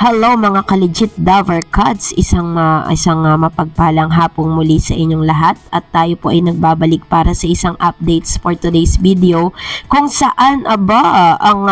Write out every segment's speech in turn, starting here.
Hello mga ka-legit Dover Cuds, isang mapagpalang hapong muli sa inyong lahat at tayo po ay nagbabalik para sa isang updates for today's video kung saan ang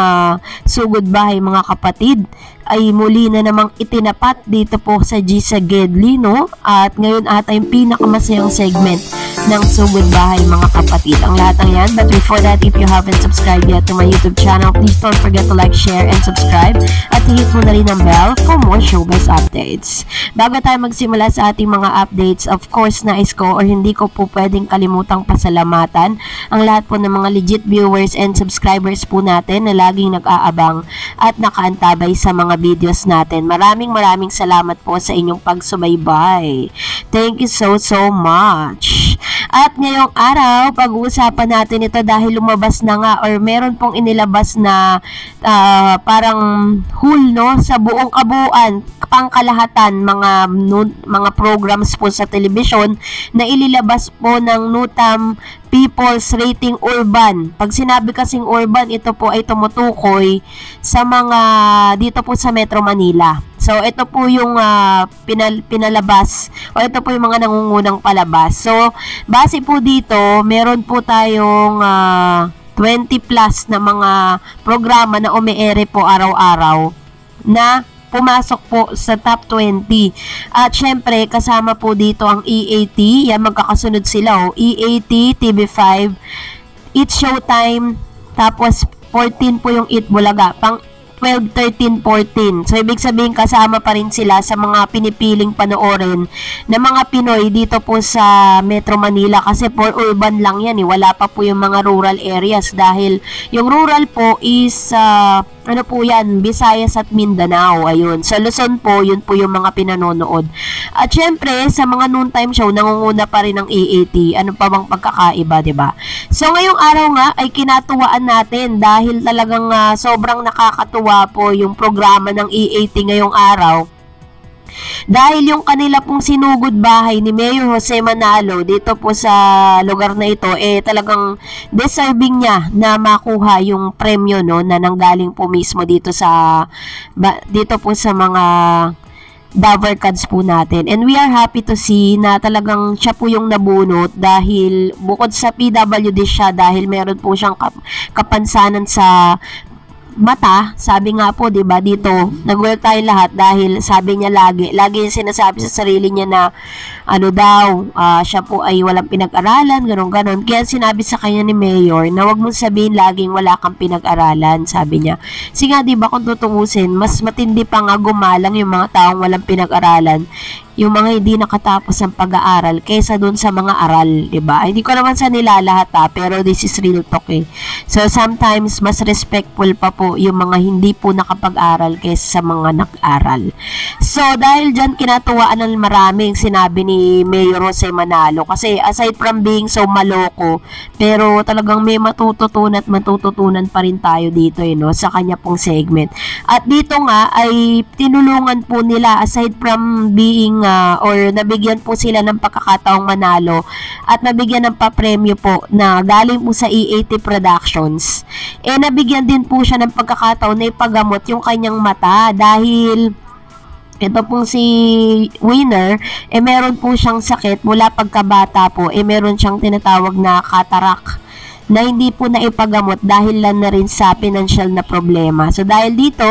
sugod bahay mga kapatid ay muli na namang itinapat dito po sa Gisa Gedli, no? At ngayon ata yung pinakamasayang segment ng sugod bahay mga kapatid. Ang lahat ng yan, but before that, if you haven't subscribed yet to my YouTube channel, please don't forget to like, share, and subscribe at hit mo na rin ang bell for more showbiz updates. Bago tayo magsimula sa ating mga updates, of course, nais ko or hindi ko po pwedeng kalimutang pasalamatan ang lahat po ng mga legit viewers and subscribers po natin na laging nag-aabang at nakaantabay sa mga videos natin. Maraming salamat po sa inyong pagsubaybay. Thank you so much. At ngayong araw, pag-uusapan natin ito dahil lumabas na nga or meron pong inilabas na parang whole, no, sa buong kabuuan, pangkalahatan, mga programs po sa telebisyon na ililabas po ng NUTAM People's Rating Urban. Pag sinabi kasing urban, ito po ay tumutukoy sa mga dito po sa Metro Manila. So, ito po yung pinalabas o ito po yung mga nangungunang palabas. So, base po dito, meron po tayong 20 plus na mga programa na umiere po araw-araw na pumasok po sa top 20. At syempre, kasama po dito ang EAT. Yan, magkakasunod sila. EAT, TV5, It's Showtime, tapos 14 po yung Eat Bulaga. Pang 12, 13, 14. So, ibig sabihin, kasama pa rin sila sa mga pinipiling panoorin na mga Pinoy dito po sa Metro Manila kasi for urban lang yan. Wala pa po yung mga rural areas dahil yung rural po is ano po yan, Visayas at Mindanao. Ayun. Sa Luzon po, yun po yung mga pinanonood. At syempre, sa mga noontime show, nangunguna pa rin ang EAT. Ano pa bang pagkakaiba, diba? So, ngayong araw nga ay kinatuwaan natin dahil talagang sobrang nakakatuwa po yung programa ng EAT ngayong araw. Dahil yung kanila pong sinugod bahay ni Mayor Jose Manalo dito po sa lugar na ito, talagang deserving niya na makuha yung premyo, no, na nanggaling po mismo dito po sa mga Dover Cuds po natin. And we are happy to see na talagang siya po yung nabunot dahil bukod sa PWD siya, dahil meron po siyang kapansanan sa mata, sabi nga po, 'di ba, dito nag-well tayo lahat dahil sabi niya lagi yung sinasabi sa sarili niya na siya po ay walang pinag-aralan, ganon. Kaya sinabi sa kanya ni Mayor na wag mong sabihin laging wala kang pinag-aralan, sabi niya. Kasi nga, 'di ba, kung tutungusin, mas matindi pa nga gumalang yung mga taong walang pinag-aralan, yung mga hindi nakatapos ng pag-aaral kaysa dun sa mga aral, 'di ba? Hindi ko naman sa nilalahat pero this is real talk So sometimes mas respectful pa po yung mga hindi po nakapag-aral kaysa sa mga nag-aral. So dahil dyan kinatuwaan ng maraming sinabi ni Mayor Jose Manalo kasi aside from being so maloko, pero talagang may matututunan pa rin tayo dito no, sa kanya pong segment. At dito nga ay tinulungan po nila aside from being or nabigyan po sila ng pagkakataong manalo at nabigyan ng papremyo po na galing po sa EAT Productions. Nabigyan din po siya ng pagkakataon na ipagamot yung kanyang mata dahil ito pong si Winner, meron po siyang sakit mula pagkabata po, meron siyang tinatawag na cataract na hindi po naipagamot dahil lang na rin sa financial na problema. So dahil dito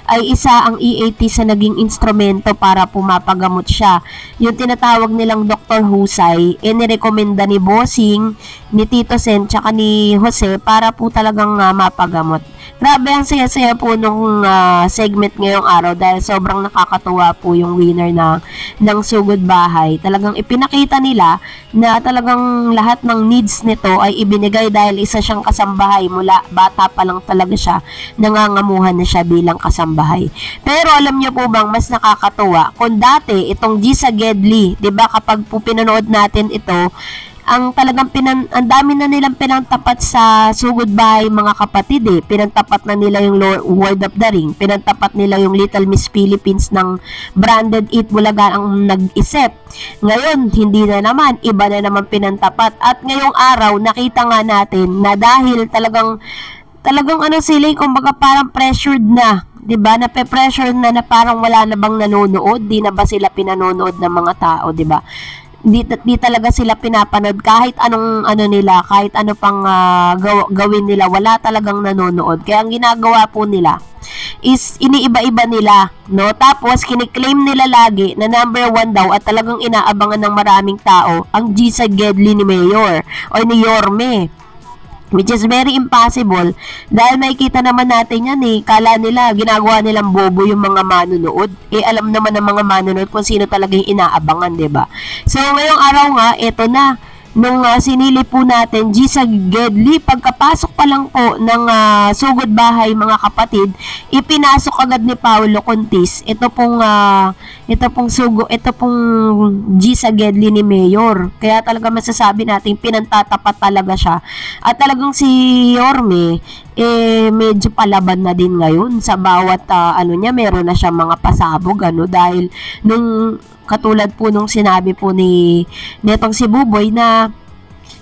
ay isa ang EAT sa naging instrumento para pumapagamot siya. Yung tinatawag nilang Dr. Husay, nirekomenda ni Bossing, ni Tito Sen, tsaka ni Jose para po talagang mapagamot. Grabe, ang saya-saya po nung segment ngayong araw dahil sobrang nakakatuwa po yung winner ng sugod bahay. Talagang ipinakita nila na talagang lahat ng needs nito ay ibinigay dahil isa siyang kasambahay mula bata pa lang talaga siya, nangangamuhan na siya bilang kasambahay. Pero alam niyo po bang mas nakakatuwa kung dati itong Gisa Gedli, 'di ba, kapag po pinanood natin ito, ang talagang ang dami na nilang pinantapat sa sugod bahay mga kapatid pinantapat na nila yung Lord of the Ring, pinantapat nila yung Little Miss Philippines ng branded Eat Bulaga ang nag-isip. Ngayon, hindi na naman, iba na naman pinantapat. At ngayong araw, nakita nga natin na dahil talagang ano sila, kumbaga parang pressured na 'di ba? Nape-pressure na parang wala na bang nanonood, di na ba sila pinanonood ng mga tao, 'di ba? Di talaga sila pinapanood kahit anong ano nila, kahit ano pang gawin nila, wala talagang nanonood. Kaya ang ginagawa po nila is iniiba-iba nila, no? Tapos kiniklaim nila lagi na number 1 daw at talagang inaabangan ng maraming tao ang Gisag Gedli ni Mayor o ni Yorme, which is very impossible dahil makikita naman natin yan kala nila ginagawa nilang bobo yung mga manonood, alam naman ng mga manonood kung sino talaga yung inaabangan, 'di ba? So ngayong araw nga, eto na, nung sinili po natin Gisag Gedli, pagkapasok pa lang po ng sugod bahay, mga kapatid, ipinasok agad ni Paulo Contis ito pong Gisag Gedli ni Mayor. Kaya talaga masasabi natin pinantatapat talaga siya. At talagang si Yorme medyo palaban na din ngayon sa bawat niya, meron na siya mga pasabog dahil nung katulad po nung sinabi po ni netong si Buboy na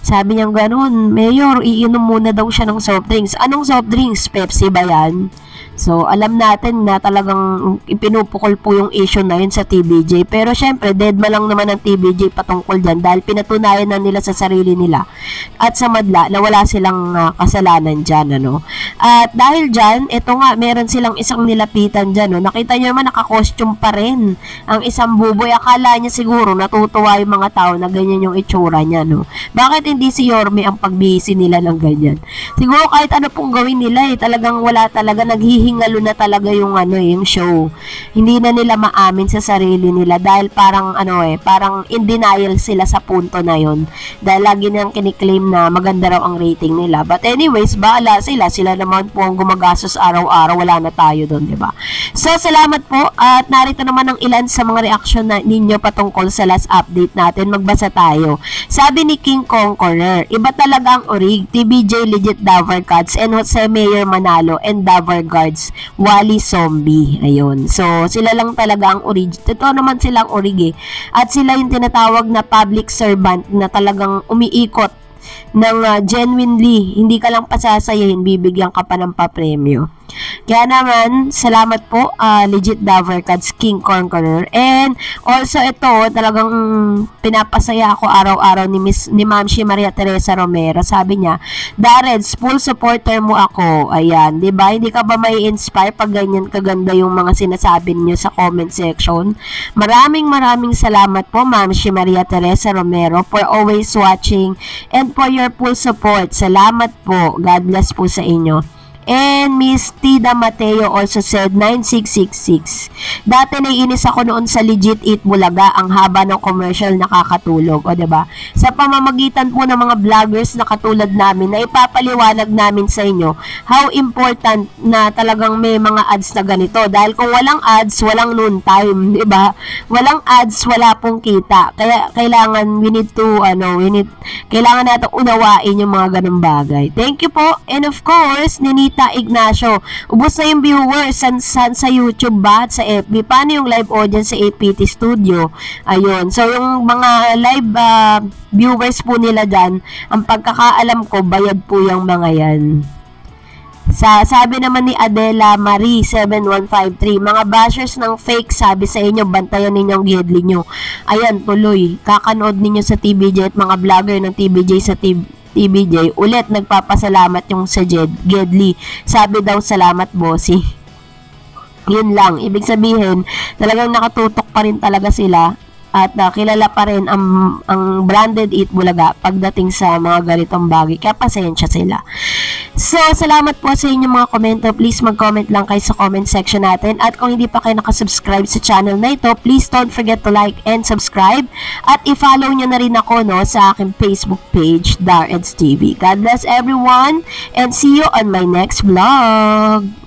sabi niya gano'n, Mayor, iinom muna daw siya ng soft drinks. Anong soft drinks? Pepsi ba yan? So, alam natin na talagang ipinupukol po yung issue na yun sa TVJ. Pero syempre, deadma lang naman ang TVJ patungkol dyan dahil pinatunayan na nila sa sarili nila at sa madla na wala silang kasalanan dyan. At dahil dyan, ito nga, meron silang isang nilapitan dyan. Nakita nyo naman, naka-costume pa rin ang isang Buboy. Akala niya siguro natutuwa yung mga tao na ganyan yung itsura niya. Bakit hindi si Yorme ang pagbihisi nila ng ganyan? Siguro kahit ano pong gawin nila, talagang wala talaga, naghihingalo na talaga yung yung show. Hindi na nila maamin sa sarili nila dahil parang parang in denial sila sa punto na yon. Dahil lagi nilang kiniklaim na maganda raw ang rating nila. But anyways, bahala sila naman po ang gumagastos araw-araw, wala na tayo doon, 'di ba? So salamat po at narito naman ang ilan sa mga reaksyon ninyo patungkol sa last update natin. Magbasa tayo. Sabi ni King Conqueror, iba talaga ang orig, TBJ legit Davao Cats and Jose Mayor Manalo and Davao Guards, Wally Zombie. Ayun. So, sila lang talaga ang orig. Totoo naman silang orig At sila yung tinatawag na public servant na talagang umiikot ng genuinely, hindi ka lang pasasayahin, bibigyan ka pa ng papremyo. Kaya naman, salamat po, legit Davao Cats, King Conqueror. And also ito, talagang pinapasaya ako araw-araw ni Ma'am si Maria Teresa Romero. Sabi niya, Dareds, full supporter mo ako. Ayan, 'di ba? Hindi ka ba may inspire pag ganyan kaganda yung mga sinasabi niyo sa comment section? Maraming salamat po, Ma'am si Maria Teresa Romero, for always watching and for your full support. Salamat po. God bless po sa inyo. And Miss Tida Mateo also said 9666. Dati naiinis ako noon sa Legit Eat Bulaga, ang haba ng commercial nakakatulog, o diba? Sa pamamagitan po ng mga vloggers na katulad namin, na ipapaliwanag namin sa inyo how important na talagang may mga ads na ganito. Dahil kung walang ads, walang noon time, diba? Walang ads, wala pong kita. Kaya kailangan kailangan natin unawain yung mga ganung bagay. Thank you po. And of course, Ninita Ignacio, ubos na yung viewers sa YouTube ba at sa FB? Paano yung live audience sa APT Studio? Ayun. So, yung mga live viewers po nila dyan, ang pagkakaalam ko, bayad po yung mga yan. Sabi naman ni Adela Marie 7153, mga bashers ng fake, sabi sa inyo, bantayan ninyong Gedli nyo. Ayan, tuloy. Kakanood ninyo sa TBJ at mga vlogger ng TBJ sa TBJ. Ulit, nagpapasalamat yung sa Gedli. Sabi daw, salamat, bossy. Yun lang. Ibig sabihin, talagang nakatutok pa rin talaga sila at kilala pa rin ang branded Eat Bulaga pagdating sa mga ganitong bagay. Kaya pasensya sila. So, salamat po sa inyong mga komento. Please mag-comment lang kayo sa comment section natin. At kung hindi pa kayo nakasubscribe sa channel na ito, please don't forget to like and subscribe. At i-follow nyo na rin ako sa aking Facebook page, Dareds TV. God bless everyone and see you on my next vlog.